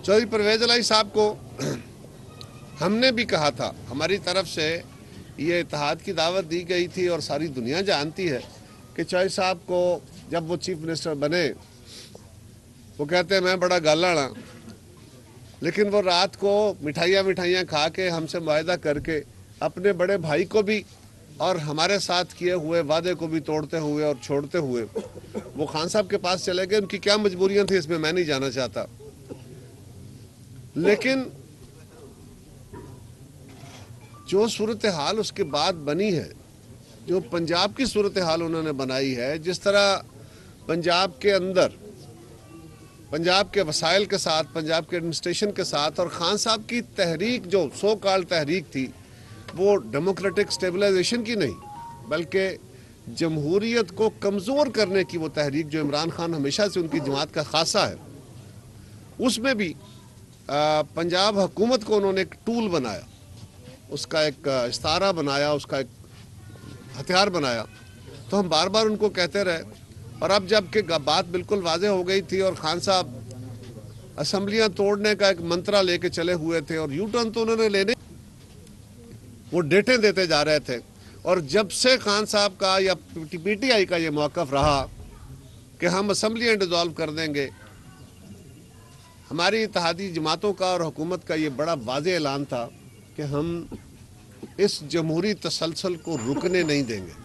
चौधरी परवेज़ इलाही साहब को हमने भी कहा था, हमारी तरफ से ये इत्तेहाद की दावत दी गई थी और सारी दुनिया जानती है कि चौधरी साहब को जब वो चीफ मिनिस्टर बने, वो कहते हैं मैं बड़ा गालाड़ा, लेकिन वो रात को मिठाइयाँ खा के हमसे मुआहदा करके अपने बड़े भाई को भी और हमारे साथ किए हुए वादे को भी तोड़ते हुए और छोड़ते हुए वो खान साहब के पास चले गए। उनकी क्या मजबूरियां थी इसमें मैं नहीं जाना चाहता, लेकिन जो सूरत हाल उसके बाद बनी है, जो पंजाब की सूरत हाल उन्होंने बनाई है, जिस तरह पंजाब के अंदर पंजाब के वसाइल के साथ, पंजाब के एडमिनिस्ट्रेशन के साथ और खान साहब की तहरीक जो सो कॉल्ड तहरीक थी, वो डेमोक्रेटिक स्टेबलाइजेशन की नहीं बल्कि जमहूरियत को कमज़ोर करने की वो तहरीक जो इमरान खान हमेशा से उनकी जमात का खासा है, उसमें भी पंजाब हुकूमत को उन्होंने एक टूल बनाया, उसका एक इस्तारा बनाया, उसका एक हथियार बनाया। तो हम बार बार उनको कहते रहे, और अब जब कि बात बिल्कुल वाज़ेह हो गई थी और खान साहब असम्बलियाँ तोड़ने का एक मंत्रा लेके चले हुए थे और यू टर्न तो उन्होंने लेने, वो डेटें देते जा रहे थे। और जब से खान साहब का या PTI का ये मौक़िफ़ रहा कि हम असम्बलियाँ डिज़ोल्व कर देंगे, हमारी इत्तेहादी जमातों का और हुकूमत का ये बड़ा वाज़ेह ऐलान था कि हम इस जमहूरी तसलसल को रुकने नहीं देंगे।